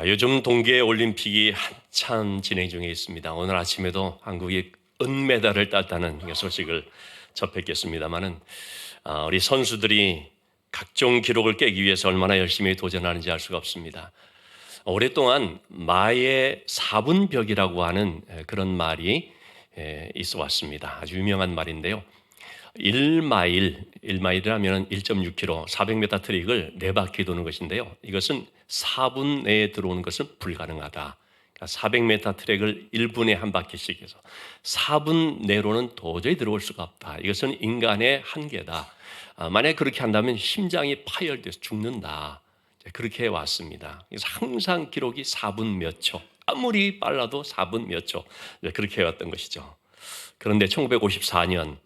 요즘 동계 올림픽이 한참 진행 중에 있습니다. 오늘 아침에도 한국이 은메달을 땄다는 소식을 접했겠습니다만은 우리 선수들이 각종 기록을 깨기 위해서 얼마나 열심히 도전하는지 알 수가 없습니다. 오랫동안 마의 4분벽이라고 하는 그런 말이 있어 왔습니다. 아주 유명한 말인데요. 1마일이라면 1.6km, 400m 트릭을 4바퀴 도는 것인데요. 이것은 4분 내에 들어오는 것은 불가능하다. 그러니까 400m 트랙을 1분에 한 바퀴씩 해서 4분 내로는 도저히 들어올 수가 없다. 이것은 인간의 한계다. 만약에 그렇게 한다면 심장이 파열돼서 죽는다. 그렇게 해왔습니다. 그래서 항상 기록이 4분 몇 초, 아무리 빨라도 4분 몇 초, 그렇게 해왔던 것이죠. 그런데 1954년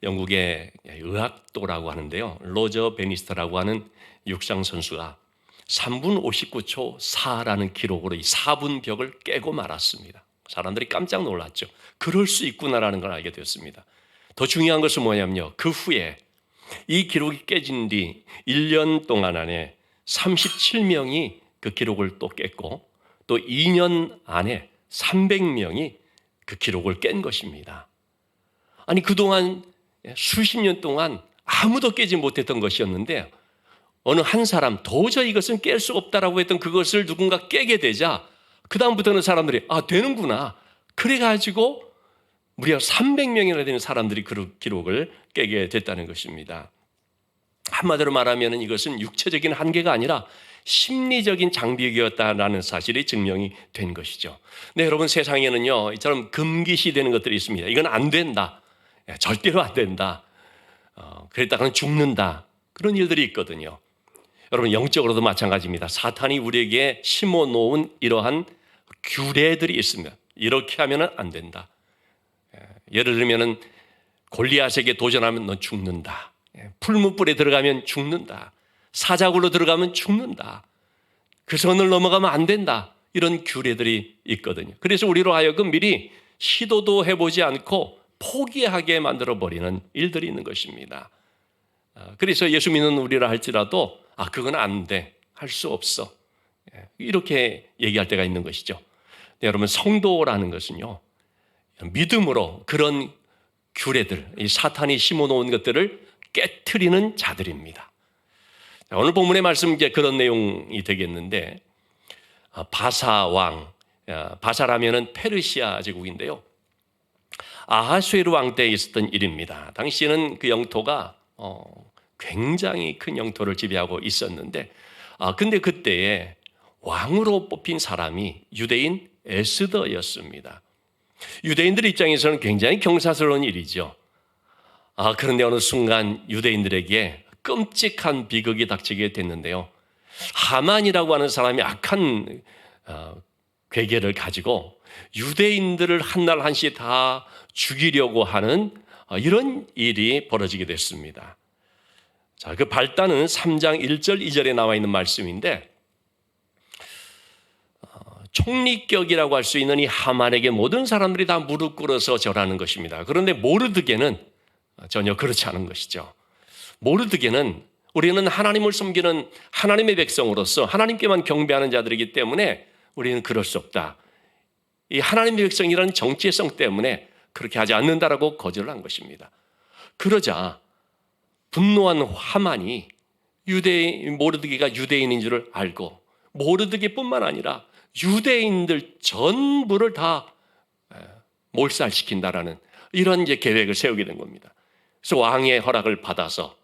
영국의 의학도라고 하는데요, 로저 베니스터라고 하는 육상 선수가 3분 59초 4라는 기록으로 이 4분 벽을 깨고 말았습니다. 사람들이 깜짝 놀랐죠. 그럴 수 있구나라는 걸 알게 되었습니다. 더 중요한 것은 뭐냐면요, 그 후에 이 기록이 깨진 뒤 1년 동안 안에 37명이 그 기록을 또 깼고, 또 2년 안에 300명이 그 기록을 깬 것입니다. 아니, 그동안 수십 년 동안 아무도 깨지 못했던 것이었는데 어느 한 사람, 도저히 이것은 깰 수 없다라고 했던 그것을 누군가 깨게 되자 그 다음부터는 사람들이 되는구나, 그래가지고 무려 300명이나 되는 사람들이 그 기록을 깨게 됐다는 것입니다. 한마디로 말하면 이것은 육체적인 한계가 아니라 심리적인 장벽이었다라는 사실이 증명이 된 것이죠. 네, 여러분, 세상에는요, 이처럼 금기시되는 것들이 있습니다. 이건 안 된다, 절대로 안 된다, 그랬다가는 죽는다, 그런 일들이 있거든요. 여러분, 영적으로도 마찬가지입니다. 사탄이 우리에게 심어놓은 이러한 규례들이 있습니다. 이렇게 하면 안 된다. 예를 들면 골리앗에게 도전하면 넌 죽는다, 풀무불에 들어가면 죽는다, 사자굴로 들어가면 죽는다, 그 선을 넘어가면 안 된다, 이런 규례들이 있거든요. 그래서 우리로 하여금 미리 시도도 해보지 않고 포기하게 만들어버리는 일들이 있는 것입니다. 그래서 예수 믿는 우리라 할지라도 그건 안 돼, 할 수 없어, 이렇게 얘기할 때가 있는 것이죠. 여러분, 성도라는 것은요, 믿음으로 그런 규례들, 이 사탄이 심어놓은 것들을 깨트리는 자들입니다. 오늘 본문의 말씀 이제 그런 내용이 되겠는데, 바사 왕, 바사라면은 페르시아 제국인데요, 아하수에르 왕 때에 있었던 일입니다. 당시에는 그 영토가 굉장히 큰 영토를 지배하고 있었는데, 근데 그때에 왕으로 뽑힌 사람이 유대인 에스더였습니다. 유대인들 입장에서는 굉장히 경사스러운 일이죠. 그런데 어느 순간 유대인들에게 끔찍한 비극이 닥치게 됐는데요. 하만이라고 하는 사람이 악한 괴계를 가지고 유대인들을 한 날 한시 다 죽이려고 하는 이런 일이 벌어지게 됐습니다. 자, 그 발단은 3장 1절 2절에 나와 있는 말씀인데, 총리격이라고 할 수 있는 이 하만에게 모든 사람들이 다 무릎 꿇어서 절하는 것입니다. 그런데 모르드게는 전혀 그렇지 않은 것이죠. 모르드게는 우리는 하나님을 섬기는 하나님의 백성으로서 하나님께만 경배하는 자들이기 때문에 우리는 그럴 수 없다, 이 하나님의 백성이라는 정체성 때문에 그렇게 하지 않는다라고 거절을 한 것입니다. 그러자 분노한 하만이 모르드게가 유대인인 줄을 알고, 모르드게뿐만 아니라 유대인들 전부를 다 몰살시킨다라는 이런 이제 계획을 세우게 된 겁니다. 그래서 왕의 허락을 받아서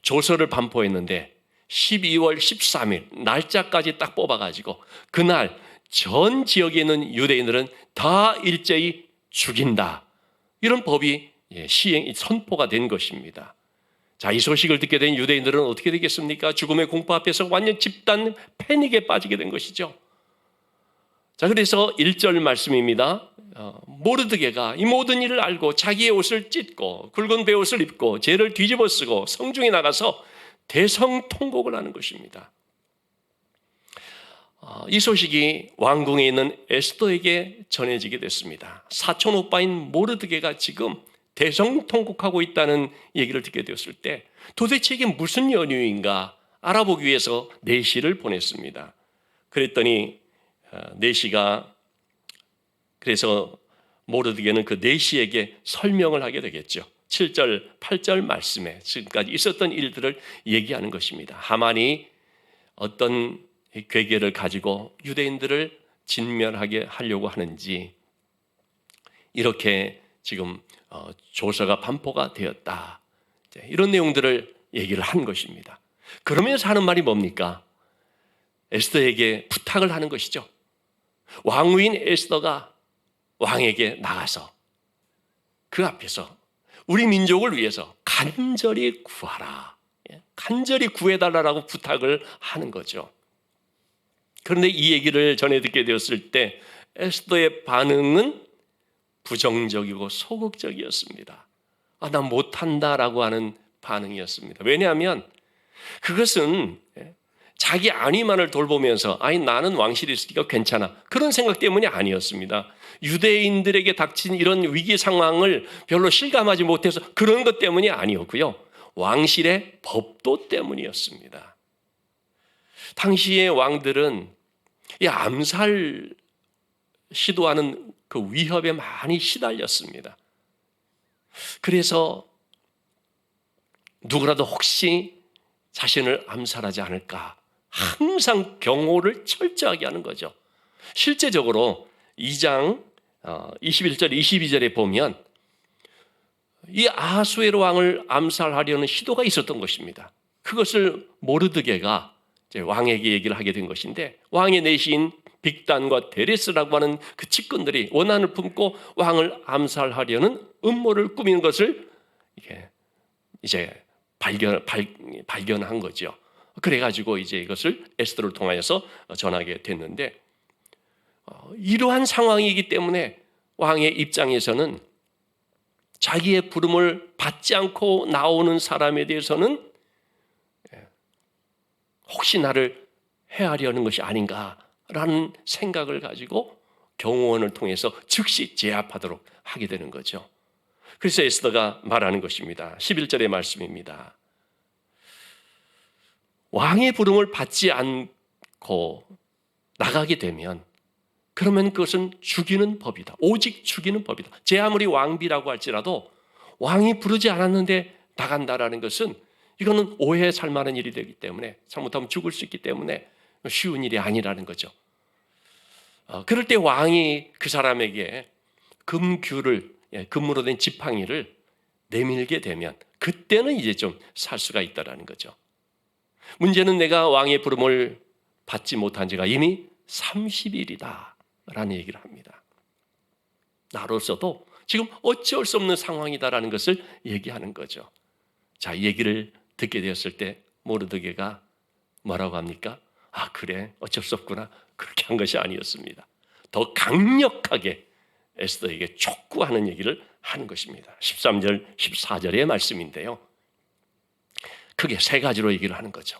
조서를 반포했는데 12월 13일 날짜까지 딱 뽑아가지고 그날 전 지역에 있는 유대인들은 다 일제히 죽인다, 이런 법이 선포가 된 것입니다. 자, 이 소식을 듣게 된 유대인들은 어떻게 되겠습니까? 죽음의 공포 앞에서 완전 집단 패닉에 빠지게 된 것이죠. 자, 그래서 1절 말씀입니다. 모르드게가 이 모든 일을 알고 자기의 옷을 찢고 굵은 베옷을 입고 죄를 뒤집어 쓰고 성중에 나가서 대성통곡을 하는 것입니다. 이 소식이 왕궁에 있는 에스더에게 전해지게 됐습니다. 사촌 오빠인 모르드게가 지금 대성통곡하고 있다는 얘기를 듣게 되었을 때 도대체 이게 무슨 연유인가 알아보기 위해서 내시를 보냈습니다. 그랬더니 내시가 그래서 모르드게는 그 내시에게 설명을 하게 되겠죠. 7절, 8절 말씀에 지금까지 있었던 일들을 얘기하는 것입니다. 하만이 어떤 괴계를 가지고 유대인들을 진멸하게 하려고 하는지 이렇게 지금 조서가 반포가 되었다. 이런 내용들을 얘기를 한 것입니다. 그러면서 하는 말이 뭡니까? 에스더에게 부탁을 하는 것이죠. 왕후인 에스더가 왕에게 나가서 그 앞에서 우리 민족을 위해서 간절히 구하라. 간절히 구해달라고 부탁을 하는 거죠. 그런데 이 얘기를 전해 듣게 되었을 때 에스더의 반응은 부정적이고 소극적이었습니다. 나 못한다라고 하는 반응이었습니다. 왜냐하면 그것은 자기 안위만을 돌보면서 나는 왕실이 있으니까 괜찮아. 그런 생각 때문이 아니었습니다. 유대인들에게 닥친 이런 위기 상황을 별로 실감하지 못해서 그런 것 때문이 아니었고요. 왕실의 법도 때문이었습니다. 당시의 왕들은 이 암살 시도하는 그 위협에 많이 시달렸습니다. 그래서 누구라도 혹시 자신을 암살하지 않을까 항상 경호를 철저하게 하는 거죠. 실제적으로 2장 21절 22절에 보면 이 아하수에로 왕을 암살하려는 시도가 있었던 것입니다. 그것을 모르드게가 왕에게 얘기를 하게 된 것인데 왕의 내시인 빅단과 데레스라고 하는 그 측근들이 원한을 품고 왕을 암살하려는 음모를 꾸미는 것을 이제 발견한 거죠. 그래가지고 이제 이것을 에스더를 통하여서 전하게 됐는데 이러한 상황이기 때문에 왕의 입장에서는 자기의 부름을 받지 않고 나오는 사람에 대해서는 혹시 나를 해하려는 것이 아닌가라는 생각을 가지고 경호원을 통해서 즉시 제압하도록 하게 되는 거죠. 그래서 에스더가 말하는 것입니다. 11절의 말씀입니다. 왕의 부름을 받지 않고 나가게 되면 그러면 그것은 죽이는 법이다. 오직 죽이는 법이다. 제 아무리 왕비라고 할지라도 왕이 부르지 않았는데 나간다라는 것은 이거는 오해에 살만한 일이 되기 때문에 잘못하면 죽을 수 있기 때문에 쉬운 일이 아니라는 거죠. 그럴 때 왕이 그 사람에게 금규를 금으로 된 지팡이를 내밀게 되면 그때는 이제 좀 살 수가 있다라는 거죠. 문제는 내가 왕의 부름을 받지 못한 지가 이미 30일이다 라는 얘기를 합니다. 나로서도 지금 어찌할 수 없는 상황이다라는 것을 얘기하는 거죠. 자, 이 얘기를 듣게 되었을 때 모르드게가 뭐라고 합니까? 그래, 어쩔 수 없구나. 그렇게 한 것이 아니었습니다. 더 강력하게 에스더에게 촉구하는 얘기를 하는 것입니다. 13절, 14절의 말씀인데요. 크게 세 가지로 얘기를 하는 거죠.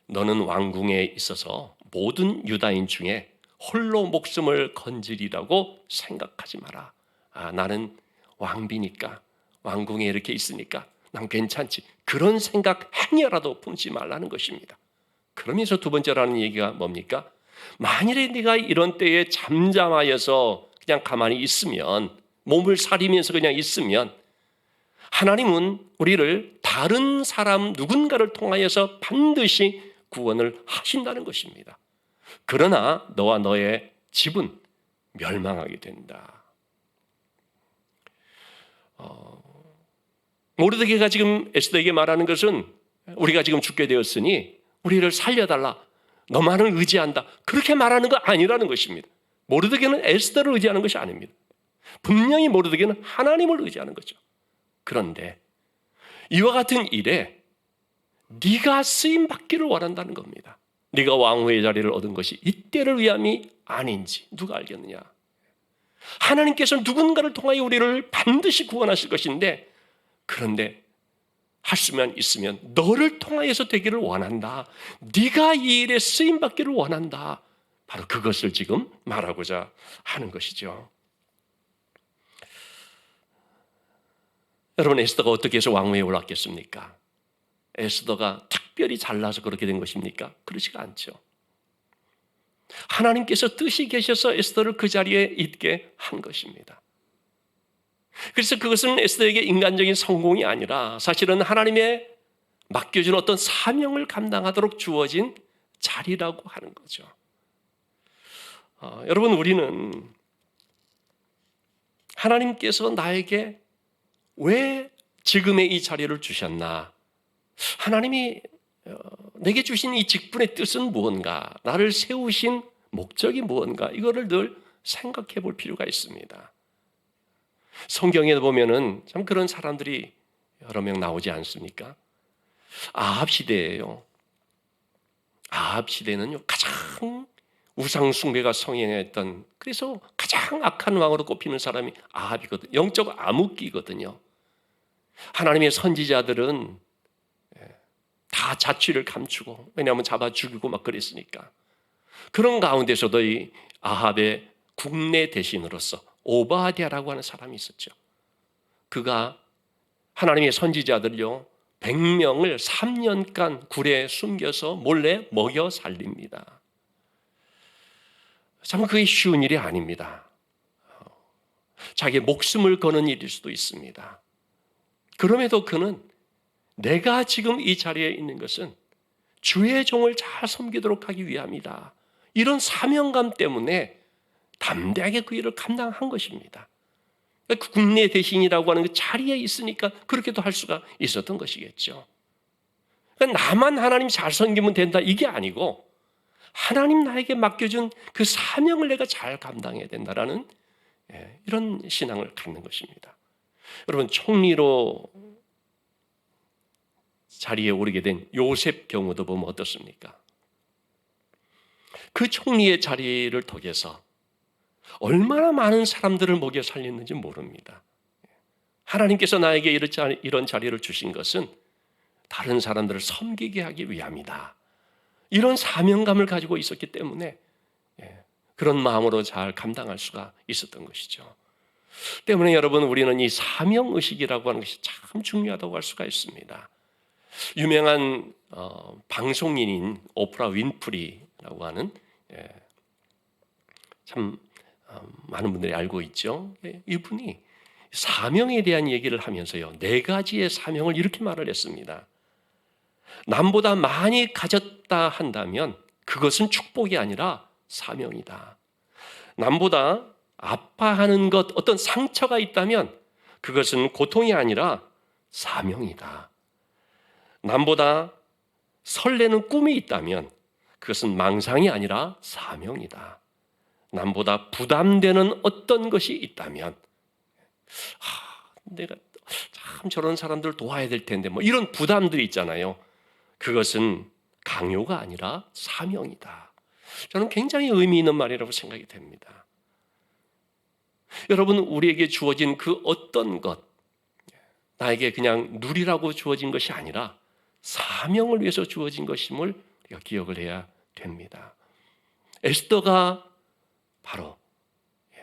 너는 왕궁에 있어서 모든 유다인 중에 홀로 목숨을 건지리라고 생각하지 마라. 나는 왕비니까 왕궁에 이렇게 있으니까 난 괜찮지. 그런 생각 행여라도 품지 말라는 것입니다. 그러면서 두 번째로 하는 얘기가 뭡니까? 만일에 네가 이런 때에 잠잠하여서 그냥 가만히 있으면 몸을 사리면서 그냥 있으면 하나님은 우리를 다른 사람 누군가를 통하여서 반드시 구원을 하신다는 것입니다. 그러나 너와 너의 집은 멸망하게 된다. 모르드게가 지금 에스더에게 말하는 것은 우리가 지금 죽게 되었으니 우리를 살려달라. 너만을 의지한다. 그렇게 말하는 거 아니라는 것입니다. 모르드게는 에스더를 의지하는 것이 아닙니다. 분명히 모르드게는 하나님을 의지하는 거죠. 그런데 이와 같은 일에 네가 쓰임 받기를 원한다는 겁니다. 네가 왕후의 자리를 얻은 것이 이때를 위함이 아닌지 누가 알겠느냐. 하나님께서는 누군가를 통하여 우리를 반드시 구원하실 것인데 그런데 할 수만 있으면 너를 통하여서 되기를 원한다. 네가 이 일에 쓰임 받기를 원한다. 바로 그것을 지금 말하고자 하는 것이죠. 여러분, 에스더가 어떻게 해서 왕위에 올랐겠습니까? 에스더가 특별히 잘나서 그렇게 된 것입니까? 그렇지가 않죠. 하나님께서 뜻이 계셔서 에스더를 그 자리에 있게 한 것입니다. 그래서 그것은 에스더에게 인간적인 성공이 아니라 사실은 하나님의 맡겨준 어떤 사명을 감당하도록 주어진 자리라고 하는 거죠. 여러분, 우리는 하나님께서 나에게 왜 지금의 이 자리를 주셨나? 하나님이 내게 주신 이 직분의 뜻은 무언가? 나를 세우신 목적이 무언가? 이거를 늘 생각해 볼 필요가 있습니다. 성경에 보면은 참 그런 사람들이 여러 명 나오지 않습니까? 아합 시대예요. 아합 시대는요, 가장 우상 숭배가 성행했던, 그래서 가장 악한 왕으로 꼽히는 사람이 아합이거든요. 영적 암흑기거든요. 하나님의 선지자들은 다 자취를 감추고, 왜냐하면 잡아 죽이고 막 그랬으니까. 그런 가운데서도 이 아합의 국내 대신으로서 오바댜라고 하는 사람이 있었죠. 그가 하나님의 선지자들요 100명을 3년간 굴에 숨겨서 몰래 먹여 살립니다. 참 그게 쉬운 일이 아닙니다. 자기의 목숨을 거는 일일 수도 있습니다. 그럼에도 그는 내가 지금 이 자리에 있는 것은 주의 종을 잘 섬기도록 하기 위함이다. 이런 사명감 때문에 담대하게 그 일을 감당한 것입니다. 그 국내 대신이라고 하는 그 자리에 있으니까 그렇게도 할 수가 있었던 것이겠죠. 그러니까 나만 하나님 잘 섬기면 된다 이게 아니고 하나님 나에게 맡겨준 그 사명을 내가 잘 감당해야 된다라는 이런 신앙을 갖는 것입니다. 여러분, 총리로 자리에 오르게 된 요셉 경우도 보면 어떻습니까? 그 총리의 자리를 통해서 얼마나 많은 사람들을 먹여 살렸는지 모릅니다. 하나님께서 나에게 이런 자리를 주신 것은 다른 사람들을 섬기게 하기 위함이다. 이런 사명감을 가지고 있었기 때문에 그런 마음으로 잘 감당할 수가 있었던 것이죠. 때문에 여러분, 우리는 이 사명의식이라고 하는 것이 참 중요하다고 할 수가 있습니다. 유명한 방송인인 오프라 윈프리라고 하는 참 많은 분들이 알고 있죠. 이분이 사명에 대한 얘기를 하면서요 4가지의 사명을 이렇게 말을 했습니다. 남보다 많이 가졌다 한다면 그것은 축복이 아니라 사명이다. 남보다 아파하는 것, 어떤 상처가 있다면 그것은 고통이 아니라 사명이다. 남보다 설레는 꿈이 있다면 그것은 망상이 아니라 사명이다. 남보다 부담되는 어떤 것이 있다면 내가 참 저런 사람들 도와야 될 텐데 뭐 이런 부담들이 있잖아요. 그것은 강요가 아니라 사명이다. 저는 굉장히 의미 있는 말이라고 생각이 됩니다. 여러분, 우리에게 주어진 그 어떤 것, 나에게 그냥 누리라고 주어진 것이 아니라 사명을 위해서 주어진 것임을 우리가 기억을 해야 됩니다. 에스더가 바로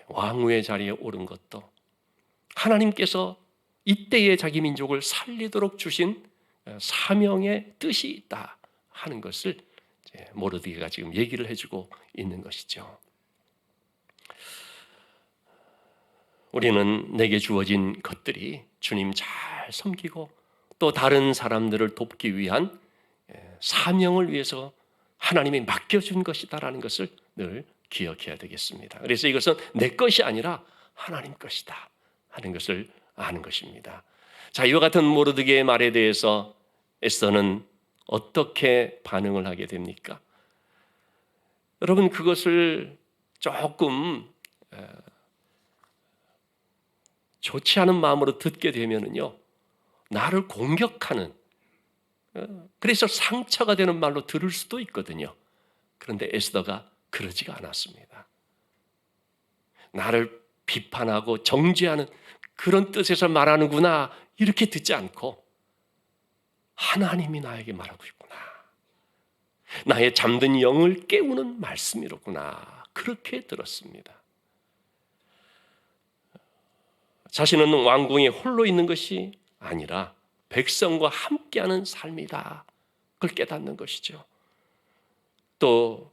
왕후의 자리에 오른 것도 하나님께서 이때의 자기 민족을 살리도록 주신 사명의 뜻이 있다 하는 것을 모르드게가 지금 얘기를 해주고 있는 것이죠. 우리는 내게 주어진 것들이 주님 잘 섬기고 또 다른 사람들을 돕기 위한 사명을 위해서 하나님이 맡겨준 것이다라는 것을 늘 기억해야 되겠습니다. 그래서 이것은 내 것이 아니라 하나님 것이다 하는 것을 아는 것입니다. 자, 이와 같은 모르드게의 말에 대해서 에스더는 어떻게 반응을 하게 됩니까? 여러분, 그것을 조금 좋지 않은 마음으로 듣게 되면은요, 나를 공격하는, 그래서 상처가 되는 말로 들을 수도 있거든요. 그런데 에스더가 그러지가 않았습니다. 나를 비판하고 정죄하는 그런 뜻에서 말하는구나 이렇게 듣지 않고 하나님이 나에게 말하고 있구나. 나의 잠든 영을 깨우는 말씀이로구나. 그렇게 들었습니다. 자신은 왕궁에 홀로 있는 것이 아니라 백성과 함께하는 삶이다. 그걸 깨닫는 것이죠. 또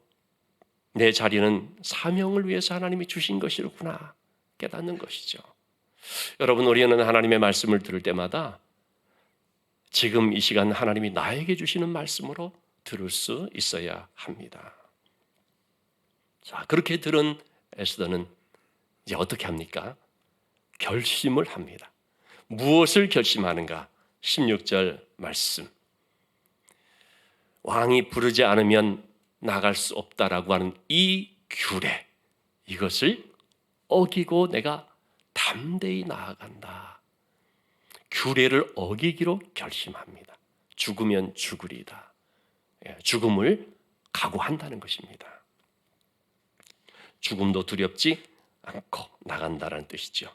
내 자리는 사명을 위해서 하나님이 주신 것이구나 깨닫는 것이죠. 여러분, 우리는 하나님의 말씀을 들을 때마다 지금 이 시간 하나님이 나에게 주시는 말씀으로 들을 수 있어야 합니다. 자, 그렇게 들은 에스더는 이제 어떻게 합니까? 결심을 합니다. 무엇을 결심하는가? 16절 말씀. 왕이 부르지 않으면 나갈 수 없다라고 하는 이 규례, 이것을 어기고 내가 담대히 나아간다. 규례를 어기기로 결심합니다. 죽으면 죽으리다. 죽음을 각오한다는 것입니다. 죽음도 두렵지 않고 나간다는 뜻이죠.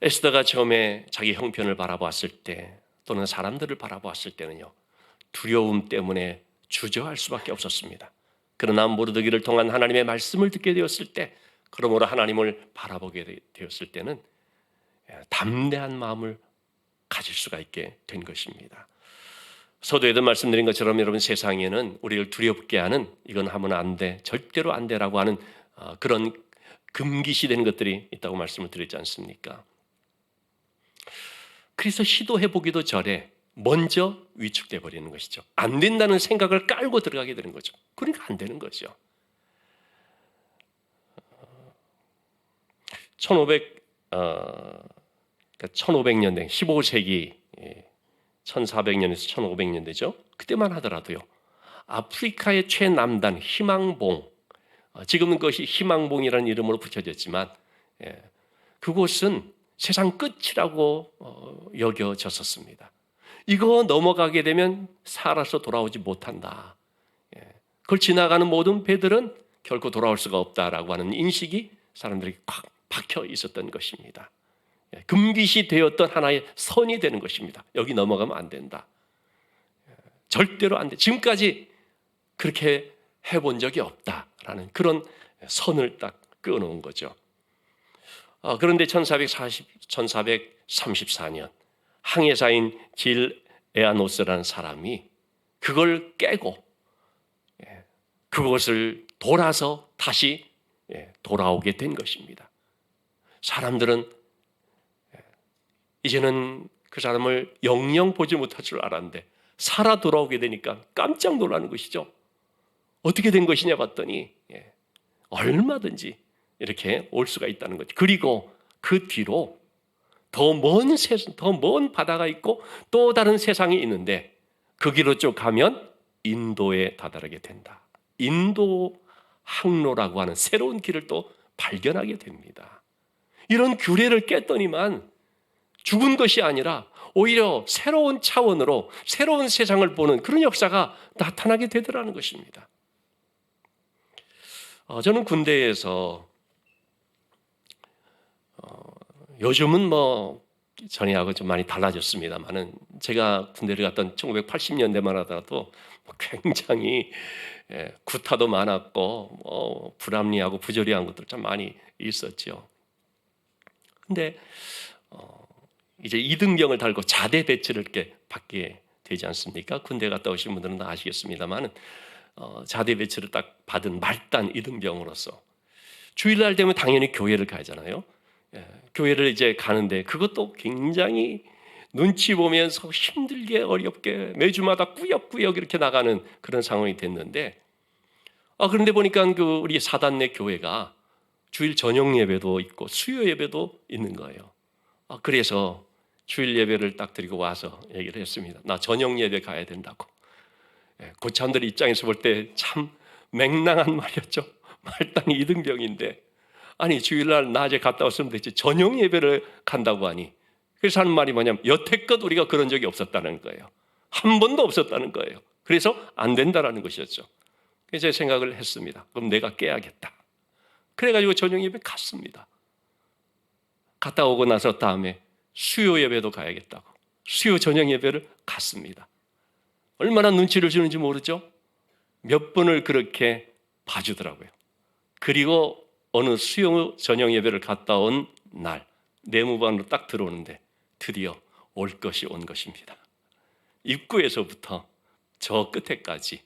에스더가 처음에 자기 형편을 바라보았을 때 또는 사람들을 바라보았을 때는요, 두려움 때문에 주저할 수밖에 없었습니다. 그러나 모르드기를 통한 하나님의 말씀을 듣게 되었을 때, 그러므로 하나님을 바라보게 되었을 때는 담대한 마음을 가질 수가 있게 된 것입니다. 서두에도 말씀드린 것처럼 여러분, 세상에는 우리를 두렵게 하는, 이건 하면 안 돼, 절대로 안 돼라고 하는 그런 금기시되는 것들이 있다고 말씀을 드렸지 않습니까? 그래서 시도해보기도 전에 먼저 위축돼 버리는 것이죠. 안 된다는 생각을 깔고 들어가게 되는 거죠. 그러니까 안 되는 거죠. 1500년대, 15세기 1400년에서 1500년대죠. 그때만 하더라도요, 아프리카의 최남단 희망봉, 지금은 그것이 희망봉이라는 이름으로 붙여졌지만, 그곳은 세상 끝이라고 여겨졌었습니다. 이거 넘어가게 되면 살아서 돌아오지 못한다. 그걸 지나가는 모든 배들은 결코 돌아올 수가 없다라고 하는 인식이 사람들이 꽉 박혀 있었던 것입니다. 금기시 되었던 하나의 선이 되는 것입니다. 여기 넘어가면 안 된다. 절대로 안 돼. 지금까지 그렇게 해본 적이 없다라는 그런 선을 딱 끊어놓은 거죠. 그런데 1434년 항해사인 질 에아노스라는 사람이 그걸 깨고 그것을 돌아서 다시 돌아오게 된 것입니다. 사람들은 이제는 그 사람을 영영 보지 못할 줄 알았는데 살아 돌아오게 되니까 깜짝 놀라는 것이죠. 어떻게 된 것이냐 봤더니 얼마든지 이렇게 올 수가 있다는 거죠. 그리고 그 뒤로 더 먼 바다가 있고 또 다른 세상이 있는데 그 길로 쭉 가면 인도에 다다르게 된다. 인도 항로라고 하는 새로운 길을 또 발견하게 됩니다. 이런 규례를 깼더니만 죽은 것이 아니라 오히려 새로운 차원으로 새로운 세상을 보는 그런 역사가 나타나게 되더라는 것입니다. 저는 군대에서 요즘은 전에하고 좀 많이 달라졌습니다만은 제가 군대를 갔던 1980년대만 하더라도 굉장히 구타도 많았고 불합리하고 부조리한 것들 참 많이 있었죠. 근데 이제 이등병을 달고 자대 배치를 이렇게 받게 되지 않습니까? 군대 갔다 오신 분들은 다 아시겠습니다만은 자대 배치를 딱 받은 말단 이등병으로서 주일날 되면 당연히 교회를 가잖아요. 교회를 이제 가는데 그것도 굉장히 눈치 보면서 힘들게 어렵게 매주마다 꾸역꾸역 이렇게 나가는 그런 상황이 됐는데, 그런데 보니까 우리 사단내 교회가 주일 저녁 예배도 있고 수요 예배도 있는 거예요. 그래서 주일 예배를 딱 드리고 와서 얘기를 했습니다. 나 저녁 예배 가야 된다고. 고참들 입장에서 볼 때 참 맹랑한 말이었죠. 말단이 이등병인데 아니 주일날 낮에 갔다 왔으면 되지 저녁 예배를 간다고 하니, 그래서 하는 말이 뭐냐면 여태껏 우리가 그런 적이 없었다는 거예요. 한 번도 없었다는 거예요. 그래서 안 된다라는 것이었죠. 그래서 제 생각을 했습니다. 그럼 내가 깨야겠다. 그래가지고 저녁 예배 갔습니다. 갔다 오고 나서 다음에 수요 예배도 가야겠다고 수요 저녁 예배를 갔습니다. 얼마나 눈치를 주는지 모르죠? 몇 번을 그렇게 봐주더라고요. 그리고 어느 수요 저녁 예배를 갔다 온 날 내무반으로 딱 들어오는데 드디어 올 것이 온 것입니다. 입구에서부터 저 끝에까지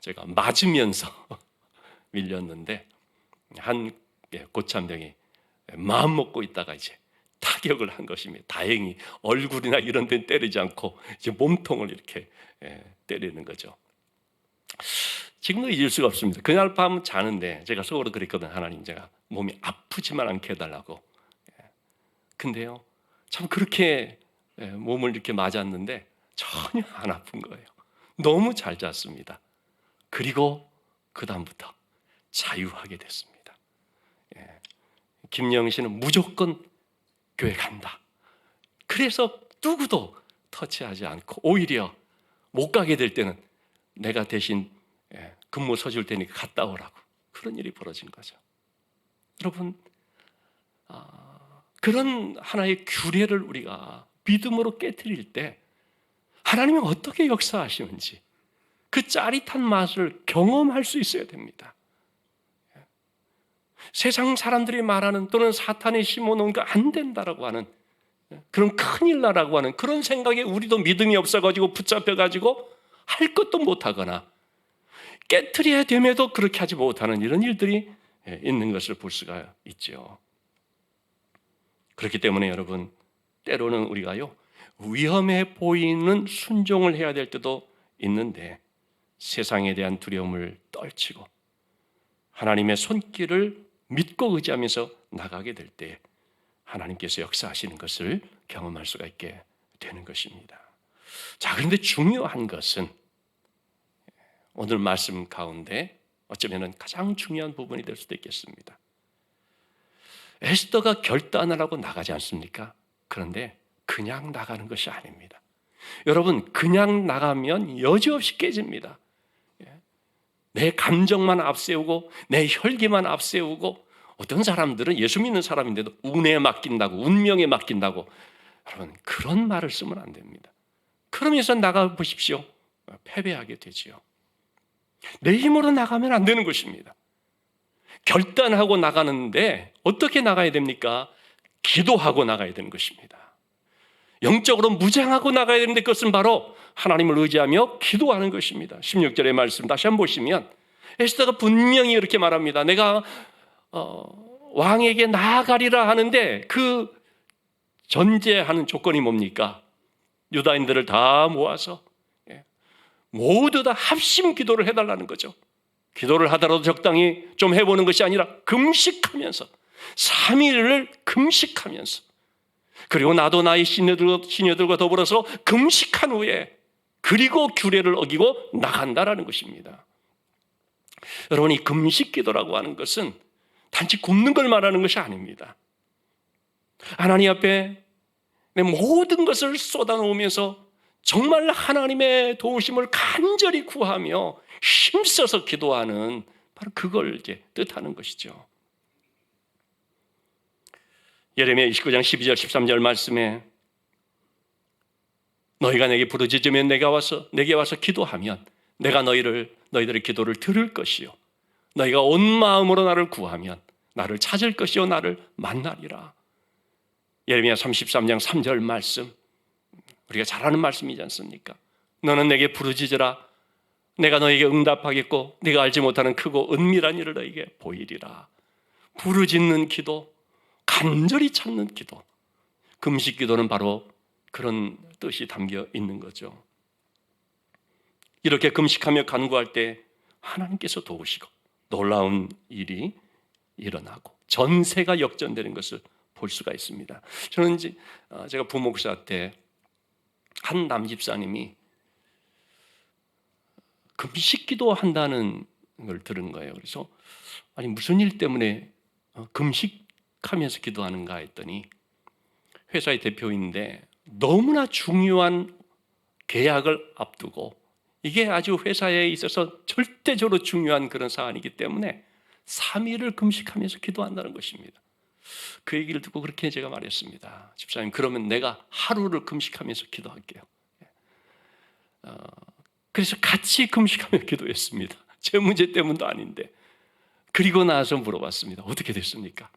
제가 맞으면서 밀렸는데 한 고참병이 마음 먹고 있다가 이제 타격을 한 것입니다. 다행히 얼굴이나 이런 데는 때리지 않고 이제 몸통을 이렇게 때리는 거죠. 지금도 잊을 수가 없습니다. 그날 밤 자는데 제가 속으로 그랬거든요. 하나님, 제가 몸이 아프지만 않게 해달라고. 근데요, 참 그렇게 몸을 이렇게 맞았는데 전혀 안 아픈 거예요. 너무 잘 잤습니다. 그리고 그 다음부터 자유하게 됐습니다. 김영 씨는 무조건 교회 간다. 그래서 누구도 터치하지 않고 오히려 못 가게 될 때는 내가 대신 근무 서줄 테니까 갔다 오라고, 그런 일이 벌어진 거죠. 여러분, 그런 하나의 규례를 우리가 믿음으로 깨트릴 때 하나님이 어떻게 역사하시는지 그 짜릿한 맛을 경험할 수 있어야 됩니다. 세상 사람들이 말하는, 또는 사탄이 심어놓은 거 안 된다라고 하는, 그런 큰일 나라고 하는 그런 생각에 우리도 믿음이 없어가지고 붙잡혀가지고 할 것도 못하거나 깨트려야 됨에도 그렇게 하지 못하는 이런 일들이 있는 것을 볼 수가 있죠. 그렇기 때문에 여러분, 때로는 우리가요, 위험해 보이는 순종을 해야 될 때도 있는데 세상에 대한 두려움을 떨치고 하나님의 손길을 믿고 의지하면서 나가게 될 때 하나님께서 역사하시는 것을 경험할 수가 있게 되는 것입니다. 자, 그런데 중요한 것은 오늘 말씀 가운데 어쩌면 가장 중요한 부분이 될 수도 있겠습니다. 에스더가 결단을 하고 나가지 않습니까? 그런데 그냥 나가는 것이 아닙니다. 여러분, 그냥 나가면 여지없이 깨집니다. 내 감정만 앞세우고 내 혈기만 앞세우고, 어떤 사람들은 예수 믿는 사람인데도 운에 맡긴다고, 운명에 맡긴다고, 여러분 그런 말을 쓰면 안 됩니다. 그러면서 나가 보십시오. 패배하게 되지요. 내 힘으로 나가면 안 되는 것입니다. 결단하고 나가는데 어떻게 나가야 됩니까? 기도하고 나가야 되는 것입니다. 영적으로 무장하고 나가야 되는데 그것은 바로 하나님을 의지하며 기도하는 것입니다. 16절의 말씀 다시 한번 보시면 에스더가 분명히 이렇게 말합니다. 내가 왕에게 나아가리라 하는데 그 전제하는 조건이 뭡니까? 유다인들을 다 모아서 모두 다 합심 기도를 해달라는 거죠. 기도를 하더라도 적당히 좀 해보는 것이 아니라 금식하면서 3일을 금식하면서, 그리고 나도 나의 시녀들과 더불어서 금식한 후에 그리고 규례를 어기고 나간다라는 것입니다. 여러분, 이 금식 기도라고 하는 것은 단지 굶는 걸 말하는 것이 아닙니다. 하나님 앞에 내 모든 것을 쏟아놓으면서 정말 하나님의 도우심을 간절히 구하며 힘써서 기도하는, 바로 그걸 이제 뜻하는 것이죠. 예레미야 29장 12절 13절 말씀에 너희가 내게 부르짖으면 내게 와서 기도하면 내가 너희들의 기도를 들을 것이요 너희가 온 마음으로 나를 구하면 나를 찾을 것이요 나를 만나리라. 예레미야 33장 3절 말씀, 우리가 잘 아는 말씀이지 않습니까? 너는 내게 부르짖으라 내가 너에게 응답하겠고 네가 알지 못하는 크고 은밀한 일을 너에게 보이리라. 부르짖는 기도, 간절히 찾는 기도, 금식 기도는 바로 그런 뜻이 담겨 있는 거죠. 이렇게 금식하며 간구할 때 하나님께서 도우시고 놀라운 일이 일어나고 전세가 역전되는 것을 볼 수가 있습니다. 저는 제가 부목사 때 한 남집사님이 금식 기도한다는 걸 들은 거예요. 그래서 아니 무슨 일 때문에 금식하면서 기도하는가 했더니 회사의 대표인데 너무나 중요한 계약을 앞두고 이게 아주 회사에 있어서 절대적으로 중요한 그런 사안이기 때문에 3일을 금식하면서 기도한다는 것입니다. 그 얘기를 듣고 그렇게 제가 말했습니다. 집사님, 그러면 내가 하루를 금식하면서 기도할게요. 그래서 같이 금식하며 기도했습니다. 제 문제 때문도 아닌데. 그리고 나서 물어봤습니다. 어떻게 됐습니까?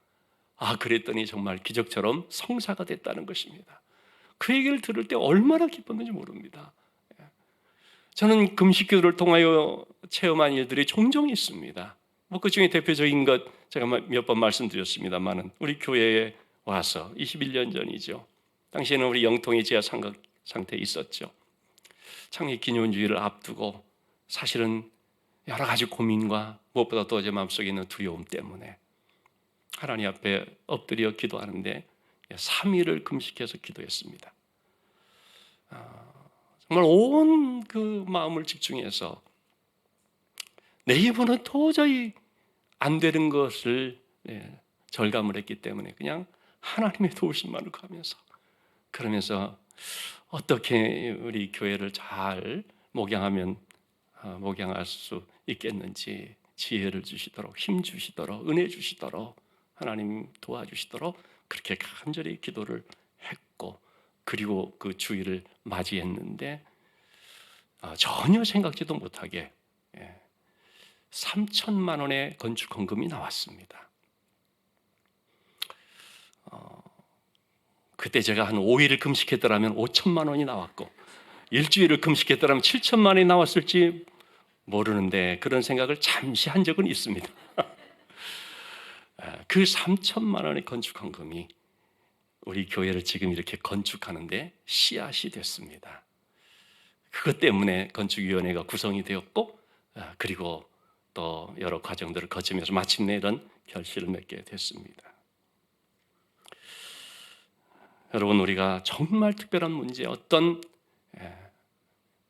그랬더니 정말 기적처럼 성사가 됐다는 것입니다. 그 얘기를 들을 때 얼마나 기뻤는지 모릅니다. 저는 금식 기도를 통하여 체험한 일들이 종종 있습니다. 뭐 그 중에 대표적인 것 제가 몇 번 말씀드렸습니다만은 우리 교회에 와서 21년 전이죠. 당시에는 우리 영통이 지하 상가 상태에 있었죠. 창립 기념주의를 앞두고 사실은 여러 가지 고민과 무엇보다 또 제 마음속에 있는 두려움 때문에 하나님 앞에 엎드려 기도하는데 3일을 금식해서 기도했습니다. 정말 온 그 마음을 집중해서 내 힘으로는 도저히 안 되는 것을 절감을 했기 때문에 그냥 하나님의 도우심만을 구하면서 그러면서 어떻게 우리 교회를 잘 목양할 수 있겠는지 지혜를 주시도록 힘 주시도록 은혜 주시도록 하나님 도와주시도록 그렇게 간절히 기도를 했고 그리고 그 주일을 맞이했는데 전혀 생각지도 못하게 3천만 원의 건축 헌금이 나왔습니다. 그때 제가 한 5일을 금식했더라면 5천만 원이 나왔고 일주일을 금식했더라면 7천만 원이 나왔을지 모르는데 그런 생각을 잠시 한 적은 있습니다. 그 3천만 원의 건축 헌금이 우리 교회를 지금 이렇게 건축하는데 씨앗이 됐습니다. 그것 때문에 건축위원회가 구성이 되었고 그리고 또 여러 과정들을 거치면서 마침내 이런 결실을 맺게 됐습니다. 여러분 우리가 정말 특별한 문제 어떤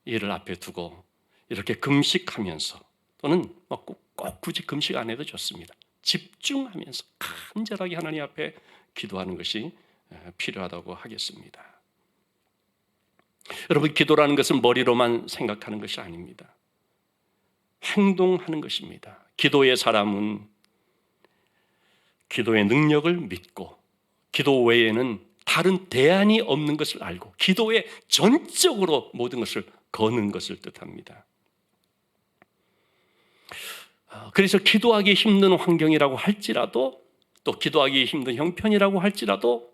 일을 앞에 두고 이렇게 금식하면서 또는 꼭 굳이 금식 안 해도 좋습니다. 집중하면서 간절하게 하나님 앞에 기도하는 것이 필요하다고 하겠습니다. 여러분 기도라는 것은 머리로만 생각하는 것이 아닙니다. 행동하는 것입니다. 기도의 사람은 기도의 능력을 믿고 기도 외에는 다른 대안이 없는 것을 알고 기도에 전적으로 모든 것을 거는 것을 뜻합니다. 그래서 기도하기 힘든 환경이라고 할지라도 또 기도하기 힘든 형편이라고 할지라도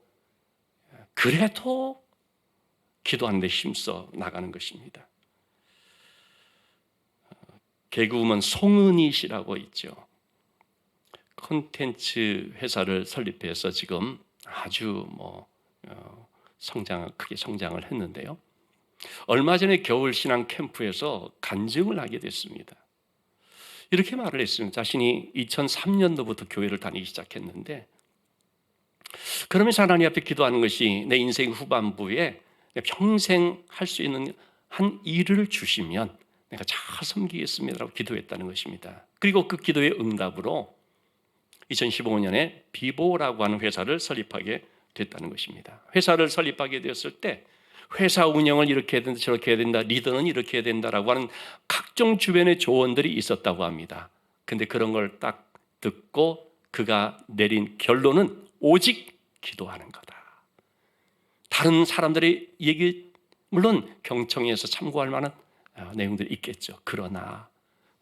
그래도 기도하는 데 힘써 나가는 것입니다. 개그우먼 송은이 씨라고 있죠. 콘텐츠 회사를 설립해서 지금 아주 크게 성장을 했는데요. 얼마 전에 겨울 신앙 캠프에서 간증을 하게 됐습니다. 이렇게 말을 했습니다. 자신이 2003년도부터 교회를 다니기 시작했는데 그러면서 하나님 앞에 기도하는 것이 내 인생 후반부에 평생 할 수 있는 한 일을 주시면 내가 잘 섬기겠습니다라고 기도했다는 것입니다. 그리고 그 기도의 응답으로 2015년에 비보라고 하는 회사를 설립하게 됐다는 것입니다. 회사를 설립하게 되었을 때 회사 운영을 이렇게 해야 된다 저렇게 해야 된다 리더는 이렇게 해야 된다라고 하는 각종 주변의 조언들이 있었다고 합니다. 근데 그런 걸 딱 듣고 그가 내린 결론은 오직 기도하는 거다. 다른 사람들의 얘기 물론 경청해서 참고할 만한 내용들이 있겠죠. 그러나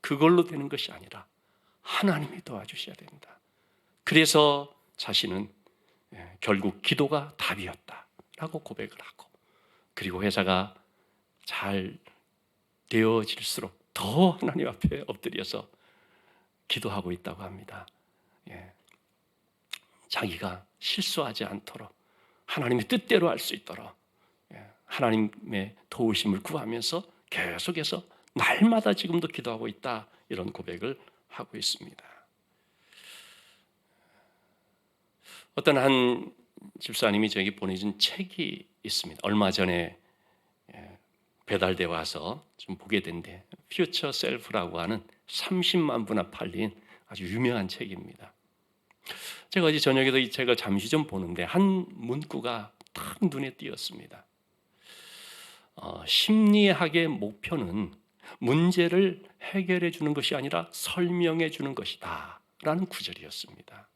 그걸로 되는 것이 아니라 하나님이 도와주셔야 된다. 그래서 자신은 결국 기도가 답이었다라고 고백을 하고 그리고 회사가 잘 되어질수록 더 하나님 앞에 엎드려서 기도하고 있다고 합니다. 자기가 실수하지 않도록 하나님의 뜻대로 할 수 있도록 하나님의 도우심을 구하면서 계속해서 날마다 지금도 기도하고 있다 이런 고백을 하고 있습니다. 어떤 한 집사님이 저에게 보내준 책이 있습니다. 얼마 전에 배달되어 와서 좀 보게 된데 퓨처 셀프라고 하는 30만 부나 팔린 아주 유명한 책입니다. 제가 어제 저녁에도 이 책을 잠시 좀 보는데 한 문구가 딱 눈에 띄었습니다. 심리학의 목표는 문제를 해결해 주는 것이 아니라 설명해 주는 것이다 라는 구절이었습니다.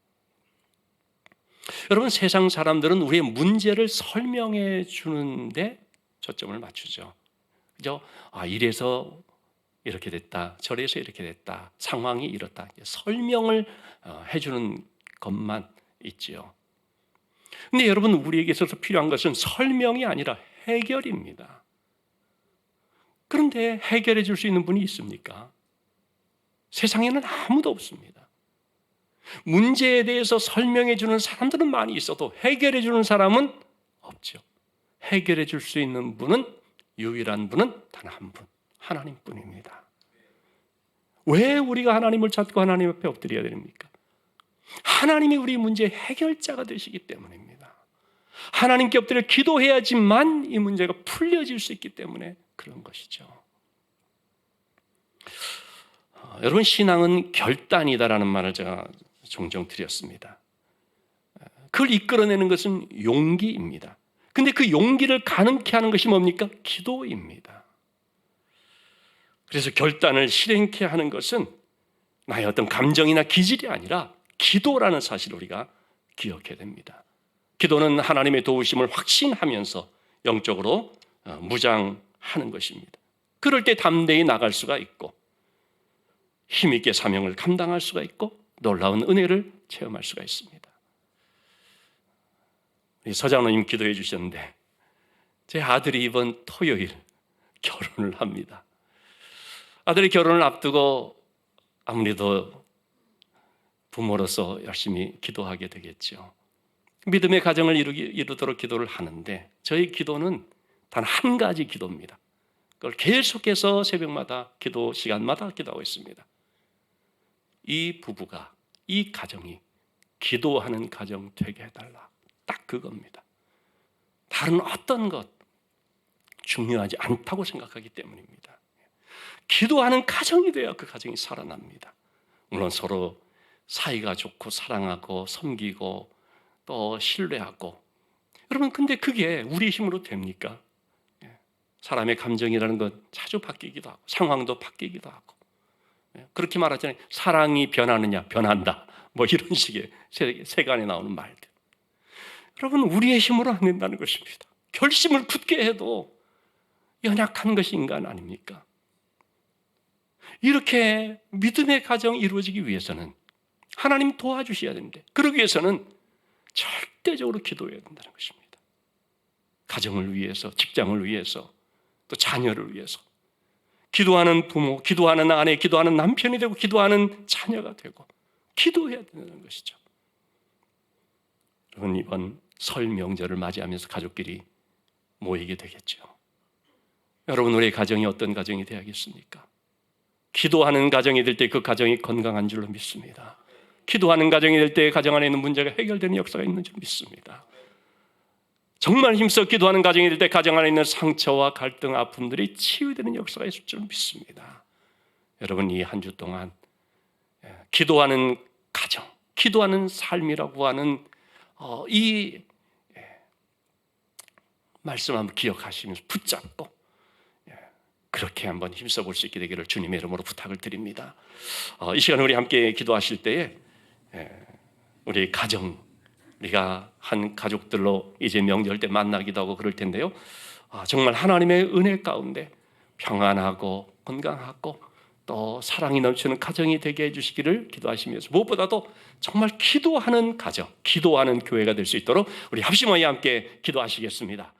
여러분 세상 사람들은 우리의 문제를 설명해 주는데 초점을 맞추죠. 그죠? 이래서 이렇게 됐다 저래서 이렇게 됐다 상황이 이렇다 설명을 해주는 것만 있지요. 근데 여러분 우리에게 있어서 필요한 것은 설명이 아니라 해결입니다. 그런데 해결해 줄 수 있는 분이 있습니까? 세상에는 아무도 없습니다. 문제에 대해서 설명해 주는 사람들은 많이 있어도 해결해 주는 사람은 없죠. 해결해 줄 수 있는 분은, 유일한 분은 단 한 분, 하나님뿐입니다. 왜 우리가 하나님을 찾고 하나님 앞에 엎드려야 됩니까? 하나님이 우리 문제의 해결자가 되시기 때문입니다. 하나님께 엎드려 기도해야지만 이 문제가 풀려질 수 있기 때문에 그런 것이죠. 여러분, 신앙은 결단이다라는 말을 제가 종종 드렸습니다. 그걸 이끌어내는 것은 용기입니다. 근데 그 용기를 가능케 하는 것이 뭡니까? 기도입니다. 그래서 결단을 실행케 하는 것은 나의 어떤 감정이나 기질이 아니라 기도라는 사실을 우리가 기억해야 됩니다. 기도는 하나님의 도우심을 확신하면서 영적으로 무장하는 것입니다. 그럴 때 담대히 나갈 수가 있고 힘있게 사명을 감당할 수가 있고 놀라운 은혜를 체험할 수가 있습니다. 서장로님 기도해 주셨는데 제 아들이 이번 토요일 결혼을 합니다. 아들이 결혼을 앞두고 아무래도 부모로서 열심히 기도하게 되겠죠. 믿음의 가정을 이루도록 기도를 하는데 저희 기도는 단 한 가지 기도입니다. 그걸 계속해서 새벽마다 기도 시간마다 기도하고 있습니다. 이 부부가, 이 가정이 기도하는 가정 되게 해달라. 딱 그겁니다. 다른 어떤 것 중요하지 않다고 생각하기 때문입니다. 기도하는 가정이 돼야 그 가정이 살아납니다. 물론 서로 사이가 좋고 사랑하고 섬기고 또 신뢰하고, 여러분 근데 그게 우리 힘으로 됩니까? 사람의 감정이라는 건 자주 바뀌기도 하고 상황도 바뀌기도 하고, 그렇게 말하잖아요. 사랑이 변하느냐? 변한다. 뭐 이런 식의 세간에 나오는 말들. 여러분, 우리의 힘으로 안 된다는 것입니다. 결심을 굳게 해도 연약한 것이 인간 아닙니까? 이렇게 믿음의 가정이 이루어지기 위해서는 하나님 도와주셔야 되는데, 그러기 위해서는 절대적으로 기도해야 된다는 것입니다. 가정을 위해서, 직장을 위해서, 또 자녀를 위해서. 기도하는 부모, 기도하는 아내, 기도하는 남편이 되고 기도하는 자녀가 되고 기도해야 된다는 것이죠. 여러분, 이번 설 명절을 맞이하면서 가족끼리 모이게 되겠죠. 여러분, 우리의 가정이 어떤 가정이 되어야겠습니까? 기도하는 가정이 될 때 그 가정이 건강한 줄로 믿습니다. 기도하는 가정이 될 때 가정 안에 있는 문제가 해결되는 역사가 있는 줄 믿습니다. 정말 힘써 기도하는 가정이 될 때 가정 안에 있는 상처와 갈등, 아픔들이 치유되는 역사가 있을 줄 믿습니다. 여러분, 이 한 주 동안 기도하는 가정, 기도하는 삶이라고 하는 이 말씀 한번 기억하시면서 붙잡고 그렇게 한번 힘써 볼 수 있게 되기를 주님의 이름으로 부탁을 드립니다. 이 시간 우리 함께 기도하실 때에 우리 가정, 우리가 한 가족들로 이제 명절 때 만나기도 하고 그럴 텐데요. 정말 하나님의 은혜 가운데 평안하고 건강하고 또 사랑이 넘치는 가정이 되게 해주시기를 기도하시면서, 무엇보다도 정말 기도하는 가정, 기도하는 교회가 될 수 있도록 우리 합심하여 함께 기도하시겠습니다.